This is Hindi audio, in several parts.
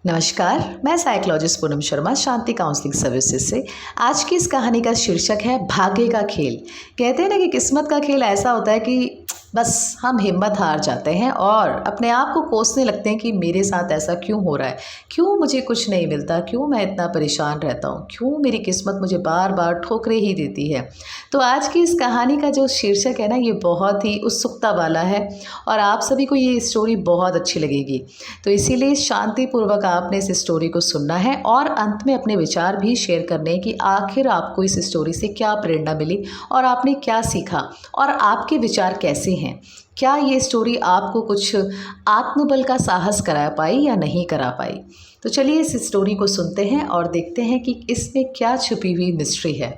नमस्कार, मैं साइकोलॉजिस्ट पूनम शर्मा शांति काउंसलिंग सर्विसेज से। आज की इस कहानी का शीर्षक है भाग्य का खेल। कहते हैं ना कि किस्मत का खेल ऐसा होता है कि बस हम हिम्मत हार जाते हैं और अपने आप को कोसने लगते हैं कि मेरे साथ ऐसा क्यों हो रहा है, क्यों मुझे कुछ नहीं मिलता, क्यों मैं इतना परेशान रहता हूँ, क्यों मेरी किस्मत मुझे बार बार ठोकरें ही देती है। तो आज की इस कहानी का जो शीर्षक है ना, ये बहुत ही उत्सुकता वाला है और आप सभी को ये स्टोरी बहुत अच्छी लगेगी। तो इसीलिए शांतिपूर्वक आपने इस स्टोरी को सुनना है और अंत में अपने विचार भी शेयर करने कि आखिर आपको इस स्टोरी से क्या प्रेरणा मिली और आपने क्या सीखा और आपके विचार कैसे हैं। क्या ये स्टोरी आपको कुछ आत्मबल का साहस करा पाई या नहीं करा पाई। तो चलिए इस स्टोरी को सुनते हैं और देखते हैं कि इसमें क्या छुपी हुई मिस्ट्री है।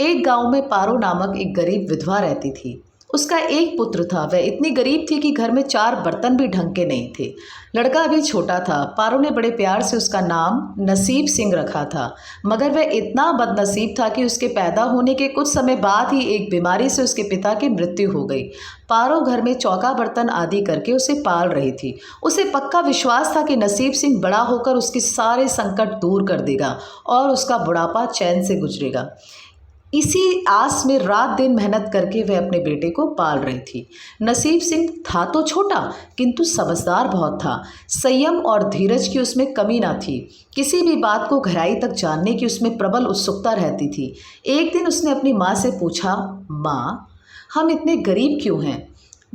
एक गांव में पारो नामक एक गरीब विधवा रहती थी। उसका एक पुत्र था। वह इतनी गरीब थी कि घर में 4 बर्तन भी ढंग के नहीं थे। लड़का अभी छोटा था। पारो ने बड़े प्यार से उसका नाम नसीब सिंह रखा था, मगर वह इतना बदनसीब था कि उसके पैदा होने के कुछ समय बाद ही एक बीमारी से उसके पिता की मृत्यु हो गई। पारो घर में चौका बर्तन आदि करके उसे पाल रही थी। उसे पक्का विश्वास था कि नसीब सिंह बड़ा होकर उसके सारे संकट दूर कर देगा और उसका बुढ़ापा चैन से गुजरेगा। इसी आस में रात दिन मेहनत करके वह अपने बेटे को पाल रही थी। नसीब सिंह था तो छोटा, किंतु समझदार बहुत था। संयम और धीरज की उसमें कमी ना थी। किसी भी बात को गहराई तक जानने की उसमें प्रबल उत्सुकता रहती थी। एक दिन उसने अपनी माँ से पूछा, माँ, हम इतने गरीब क्यों हैं?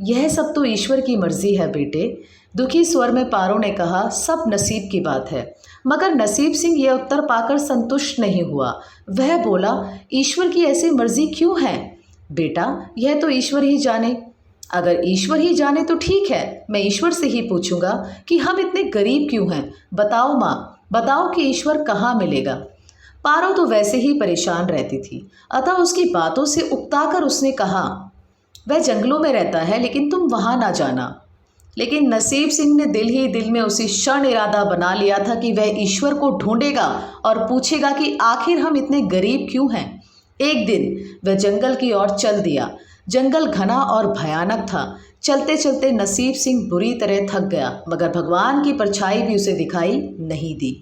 यह सब तो ईश्वर की मर्जी है बेटे। दुखी स्वर में पारो ने कहा, सब नसीब की बात है। मगर नसीब सिंह यह उत्तर पाकर संतुष्ट नहीं हुआ। वह बोला, ईश्वर की ऐसी मर्जी क्यों है? बेटा, यह तो ईश्वर ही जाने। अगर ईश्वर ही जाने तो ठीक है, मैं ईश्वर से ही पूछूंगा कि हम इतने गरीब क्यों हैं। बताओ माँ, बताओ कि ईश्वर कहाँ मिलेगा। पारो तो वैसे ही परेशान रहती थी, अतः उसकी बातों से उकताकर उसने कहा, वह जंगलों में रहता है, लेकिन तुम वहाँ ना जाना। लेकिन नसीब सिंह ने दिल ही दिल में उसी क्षण इरादा बना लिया था कि वह ईश्वर को ढूंढेगा और पूछेगा कि आखिर हम इतने गरीब क्यों हैं। एक दिन वह जंगल की ओर चल दिया। जंगल घना और भयानक था। चलते चलते नसीब सिंह बुरी तरह थक गया, मगर भगवान की परछाई भी उसे दिखाई नहीं दी।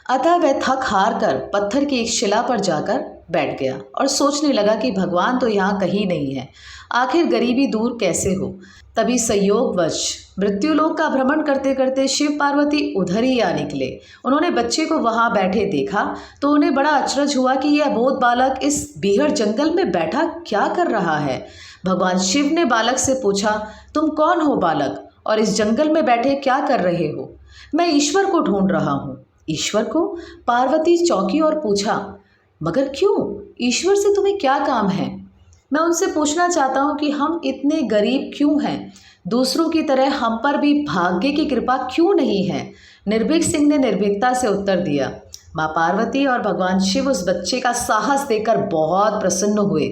अतः वह थक हार कर पत्थर की एक शिला पर जाकर बैठ गया और सोचने लगा कि भगवान तो यहाँ कहीं नहीं है, आखिर गरीबी दूर कैसे हो। तभी संयोगवश मृत्युलोक का भ्रमण करते करते शिव पार्वती उधर ही आ निकले। उन्होंने बच्चे को वहाँ बैठे देखा तो उन्हें बड़ा अचरज हुआ कि यह अबोध बालक इस बीहड़ जंगल में बैठा क्या कर रहा है। भगवान शिव ने बालक से पूछा, तुम कौन हो बालक, और इस जंगल में बैठे क्या कर रहे हो? मैं ईश्वर को ढूंढ रहा हूँ। ईश्वर को? पार्वती चौंकी और पूछा, मगर क्यों? ईश्वर से तुम्हें क्या काम है? मैं उनसे पूछना चाहता हूँ कि हम इतने गरीब क्यों हैं? दूसरों की तरह हम पर भी भाग्य की कृपा क्यों नहीं है? निर्भीक सिंह ने निर्भीकता से उत्तर दिया। माँ पार्वती और भगवान शिव उस बच्चे का साहस देखकर बहुत प्रसन्न हुए।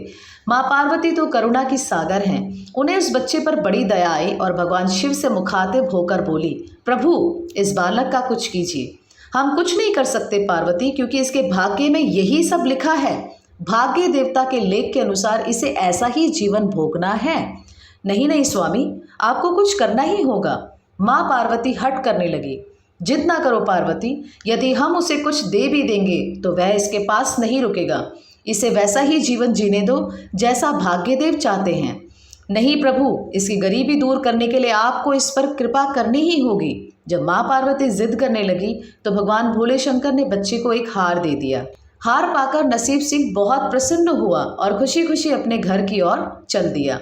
माँ पार्वती तो करुणा की सागर हैं। उन्हें उस बच्चे पर बड़ी दया आई और भगवान शिव से मुखातिब होकर बोली, प्रभु, इस बालक का कुछ कीजिए। हम कुछ नहीं कर सकते पार्वती, क्योंकि इसके भाग्य में यही सब लिखा है। भाग्य देवता के लेख के अनुसार इसे ऐसा ही जीवन भोगना है। नहीं नहीं स्वामी, आपको कुछ करना ही होगा। माँ पार्वती हट करने लगी। जिद ना करो पार्वती, यदि हम उसे कुछ दे भी देंगे तो वह इसके पास नहीं रुकेगा। इसे वैसा ही जीवन जीने दो जैसा भाग्यदेव चाहते हैं। नहीं प्रभु, इसकी गरीबी दूर करने के लिए आपको इस पर कृपा करनी ही होगी। जब माँ पार्वती जिद करने लगी तो भगवान भोले शंकर ने बच्चे को एक हार दे दिया। हार पाकर नसीब सिंह बहुत प्रसन्न हुआ और खुशी खुशी अपने घर की ओर चल दिया।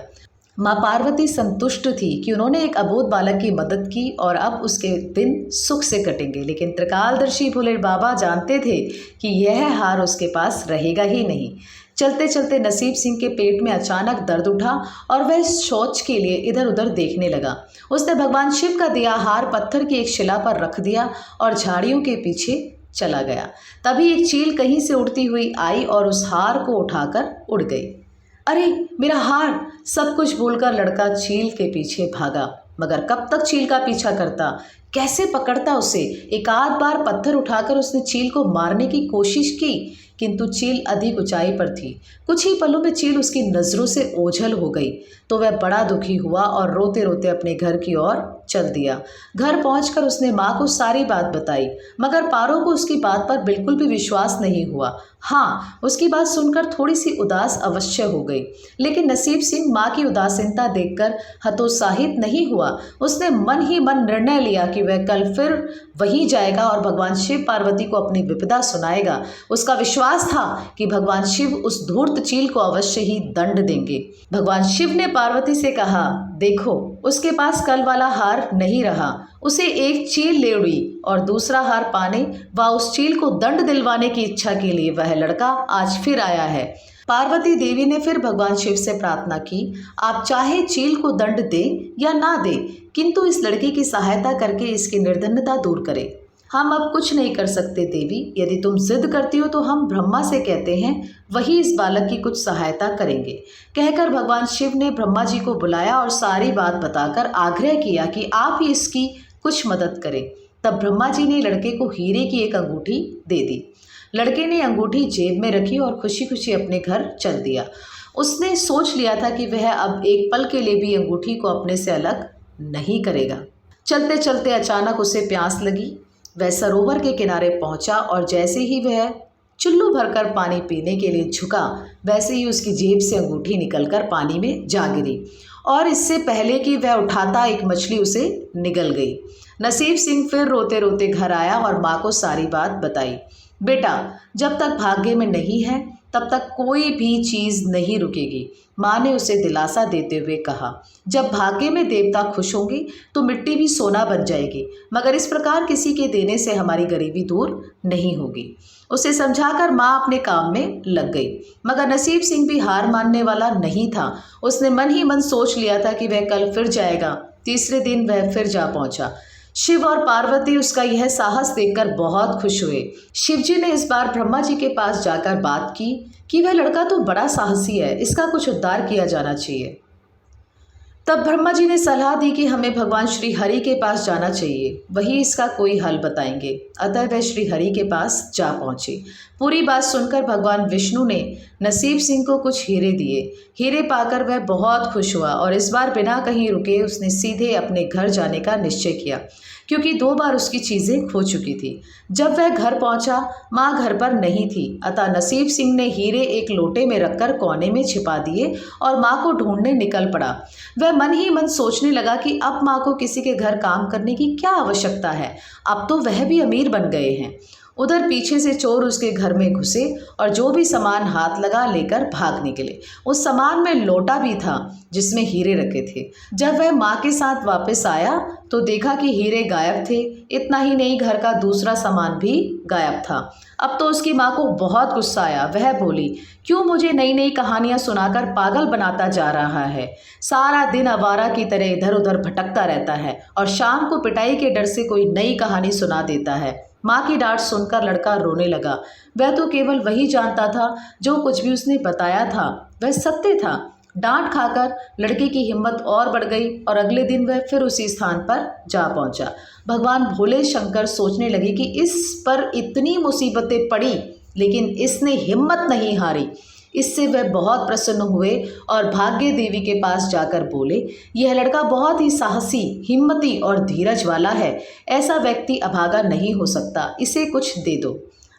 माँ पार्वती संतुष्ट थी कि उन्होंने एक अबोध बालक की मदद की और अब उसके दिन सुख से कटेंगे। लेकिन त्रिकालदर्शी भोले बाबा जानते थे कि यह हार उसके पास रहेगा ही नहीं। चलते चलते नसीब सिंह के पेट में अचानक दर्द उठा और वह शौच के लिए इधर उधर देखने लगा। उसने भगवान शिव का दिया हार पत्थर की एक शिला पर रख दिया और झाड़ियों के पीछे चला गया। तभी एक चील कहीं से उड़ती हुई आई और उस हार को उठाकर उड़ गई। अरे मेरा हार! सब कुछ भूलकर लड़का चील के पीछे भागा, मगर कब तक चील का पीछा करता, कैसे पकड़ता उसे। एक आध बार पत्थर उठाकर उसने चील को मारने की कोशिश की, किंतु चील अधिक ऊंचाई पर थी। कुछ ही पलों में चील उसकी नज़रों से ओझल हो गई तो वह बड़ा दुखी हुआ और रोते रोते अपने घर की ओर चल दिया। घर पहुंचकर उसने माँ को सारी बात बताई, मगर पारो को उसकी बात पर बिल्कुल भी विश्वास नहीं हुआ। हाँ, उसकी बात सुनकर थोड़ी सी उदास अवश्य हो गई, लेकिन नसीब सिंह माँ की उदासीनता देखकर हतोत्साहित नहीं हुआ। उसने मन ही मन निर्णय लिया कि वह कल फिर वहीं जाएगा और भगवान शिव पार्वती को अपनी विपदा सुनाएगा। उसका विश्वास था कि भगवान शिव उस धूर्त चील को अवश्य ही दंड देंगे। भगवान शिव ने पार्वती से कहा, देखो, उसके पास कल वाला हार नहीं रहा। उसे एक चील ले उड़ी और दूसरा हार पाने व उस चील को दंड दिलवाने की इच्छा के लिए वह लड़का आज फिर आया है। पार्वती देवी ने फिर भगवान शिव से प्रार्थना की, आप चाहे चील को दंड दे या ना दे, किंतु इस लड़के की सहायता करके इसकी निर्धनता दूर करें। हम अब कुछ नहीं कर सकते देवी, यदि तुम जिद करती हो तो हम ब्रह्मा से कहते हैं, वही इस बालक की कुछ सहायता करेंगे। कहकर भगवान शिव ने ब्रह्मा जी को बुलाया और सारी बात बताकर आग्रह किया कि आप ही इसकी कुछ मदद करें। तब ब्रह्मा जी ने लड़के को हीरे की एक अंगूठी दे दी। लड़के ने अंगूठी जेब में रखी और खुशी खुशी अपने घर चल दिया। उसने सोच लिया था कि वह अब एक पल के लिए भी अंगूठी को अपने से अलग नहीं करेगा। चलते चलते अचानक उसे प्यास लगी। वह सरोवर के किनारे पहुंचा और जैसे ही वह चुल्लू भरकर पानी पीने के लिए झुका, वैसे ही उसकी जेब से अंगूठी निकलकर पानी में जा गिरी और इससे पहले कि वह उठाता एक मछली उसे निगल गई। नसीब सिंह फिर रोते रोते घर आया और माँ को सारी बात बताई। बेटा, जब तक भाग्य में नहीं है तब तक कोई भी चीज़ नहीं रुकेगी, माँ ने उसे दिलासा देते हुए कहा। जब भाग्य में देवता खुश होंगे तो मिट्टी भी सोना बन जाएगी, मगर इस प्रकार किसी के देने से हमारी गरीबी दूर नहीं होगी। उसे समझाकर माँ अपने काम में लग गई, मगर नसीब सिंह भी हार मानने वाला नहीं था। उसने मन ही मन सोच लिया था कि वह कल फिर जाएगा। तीसरे दिन वह फिर जा पहुंचा। शिव और पार्वती उसका यह साहस देखकर बहुत खुश हुए। शिव जी ने इस बार ब्रह्मा जी के पास जाकर बात की कि वह लड़का तो बड़ा साहसी है, इसका कुछ उद्धार किया जाना चाहिए। तब ब्रह्मा जी ने सलाह दी कि हमें भगवान श्री हरि के पास जाना चाहिए, वही इसका कोई हल बताएंगे। अतः वह श्री हरि के पास जा पहुंची। पूरी बात सुनकर भगवान विष्णु ने नसीब सिंह को कुछ हीरे दिए। हीरे पाकर वह बहुत खुश हुआ और इस बार बिना कहीं रुके उसने सीधे अपने घर जाने का निश्चय किया, क्योंकि 2 बार उसकी चीज़ें खो चुकी थी। जब वह घर पहुंचा, माँ घर पर नहीं थी, अतः नसीब सिंह ने हीरे एक लोटे में रखकर कोने में छिपा दिए और माँ को ढूंढने निकल पड़ा। वह मन ही मन सोचने लगा कि अब माँ को किसी के घर काम करने की क्या आवश्यकता है, अब तो वह भी अमीर बन गए हैं। उधर पीछे से चोर उसके घर में घुसे और जो भी सामान हाथ लगा लेकर भाग निकले। उस सामान में लोटा भी था जिसमें हीरे रखे थे। जब वह माँ के साथ वापस आया तो देखा कि हीरे गायब थे। इतना ही नहीं, घर का दूसरा सामान भी गायब था। अब तो उसकी माँ को बहुत गुस्सा आया। वह बोली, क्यों मुझे नई नई कहानियाँ सुनाकर पागल बनाता जा रहा है। सारा दिन आवारा की तरह इधर उधर भटकता रहता है और शाम को पिटाई के डर से कोई नई कहानी सुना देता है। माँ की डांट सुनकर लड़का रोने लगा। वह तो केवल वही जानता था जो कुछ भी उसने बताया था वह सत्य था। डांट खाकर लड़के की हिम्मत और बढ़ गई और अगले दिन वह फिर उसी स्थान पर जा पहुंचा। भगवान भोले शंकर सोचने लगे कि इस पर इतनी मुसीबतें पड़ी लेकिन इसने हिम्मत नहीं हारी। इससे वह बहुत प्रसन्न हुए और भाग्य देवी के पास जाकर बोले, यह लड़का बहुत ही साहसी, हिम्मती और धीरज वाला है। ऐसा व्यक्ति अभागा नहीं हो सकता, इसे कुछ दे दो।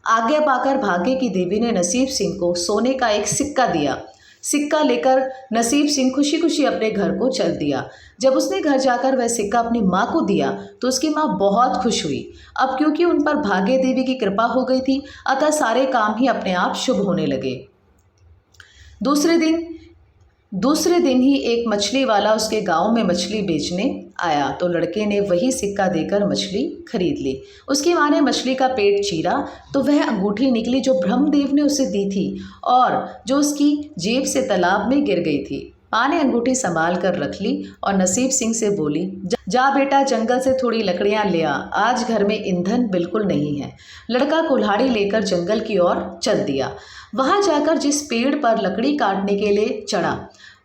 आज्ञा पाकर भाग्य की देवी ने नसीब सिंह को सोने का एक सिक्का दिया। सिक्का लेकर नसीब सिंह खुशी खुशी अपने घर को चल दिया। जब उसने घर जाकर वह सिक्का अपनी माँ को दिया तो उसकी माँ बहुत खुश हुई। अब क्योंकि उन पर भाग्य देवी की कृपा हो गई थी, अतः सारे काम ही अपने आप शुभ होने लगे। दूसरे दिन ही एक मछली वाला उसके गांव में मछली बेचने आया तो लड़के ने वही सिक्का देकर मछली खरीद ली। उसकी माँ ने मछली का पेट चीरा तो वह अंगूठी निकली जो ब्रह्मदेव ने उसे दी थी और जो उसकी जेब से तालाब में गिर गई थी। माँ ने अंगूठी संभाल कर रख ली और नसीब सिंह से बोली, जा बेटा, जंगल से थोड़ी लकड़ियाँ ले आ, आज घर में ईंधन बिल्कुल नहीं है। लड़का कुल्हाड़ी लेकर जंगल की ओर चल दिया। वहाँ जाकर जिस पेड़ पर लकड़ी काटने के लिए चढ़ा,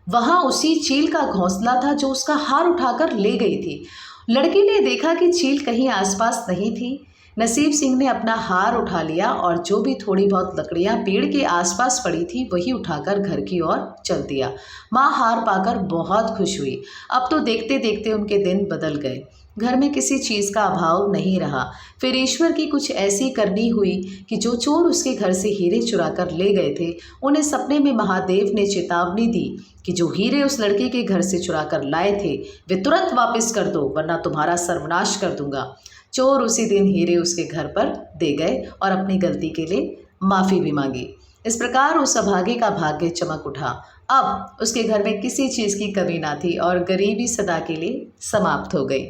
वहाँ उसी चील का घोंसला था जो उसका हार उठाकर ले गई थी। लड़के ने देखा कि चील कहीं आसपास नहीं थी। नसीब सिंह ने अपना हार उठा लिया और जो भी थोड़ी बहुत लकड़ियां पेड़ के आसपास पड़ी थी वही उठाकर घर की ओर चल दिया। माँ हार पाकर बहुत खुश हुई। अब तो देखते देखते उनके दिन बदल गए। घर में किसी चीज़ का अभाव नहीं रहा। फिर ईश्वर की कुछ ऐसी करनी हुई कि जो चोर उसके घर से हीरे चुरा कर ले गए थे, उन्हें सपने में महादेव ने चेतावनी दी कि जो हीरे उस लड़के के घर से चुरा कर लाए थे वे तुरंत वापस कर दो, वरना तुम्हारा सर्वनाश कर दूंगा। चोर उसी दिन हीरे उसके घर पर दे गए और अपनी गलती के लिए माफ़ी भी मांगी। इस प्रकार उस अभागे का भाग्य चमक उठा। अब उसके घर में किसी चीज़ की कमी ना थी और गरीबी सदा के लिए समाप्त हो गई।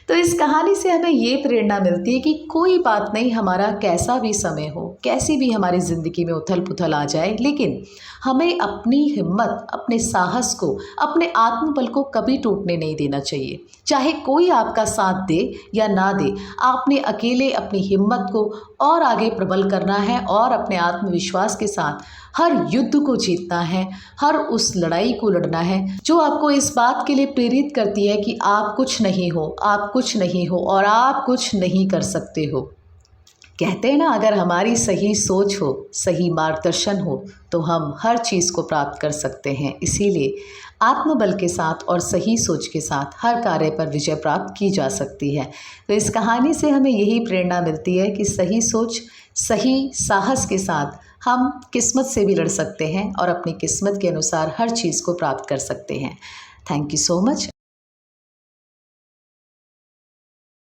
तो इस कहानी से हमें ये प्रेरणा मिलती है कि कोई बात नहीं, हमारा कैसा भी समय हो, कैसी भी हमारी ज़िंदगी में उथल पुथल आ जाए, लेकिन हमें अपनी हिम्मत, अपने साहस को, अपने आत्मबल को कभी टूटने नहीं देना चाहिए। चाहे कोई आपका साथ दे या ना दे, आपने अकेले अपनी हिम्मत को और आगे प्रबल करना है और अपने आत्मविश्वास के साथ हर युद्ध को जीतना है, हर उस लड़ाई को लड़ना है जो आपको इस बात के लिए प्रेरित करती है कि आप कुछ नहीं हो, आप कुछ नहीं हो और आप कुछ नहीं कर सकते हो। कहते हैं ना, अगर हमारी सही सोच हो, सही मार्गदर्शन हो तो हम हर चीज़ को प्राप्त कर सकते हैं। इसीलिए आत्मबल के साथ और सही सोच के साथ हर कार्य पर विजय प्राप्त की जा सकती है। तो इस कहानी से हमें यही प्रेरणा मिलती है कि सही सोच, सही साहस के साथ हम किस्मत से भी लड़ सकते हैं और अपनी किस्मत के अनुसार हर चीज़ को प्राप्त कर सकते हैं। Thank you so much.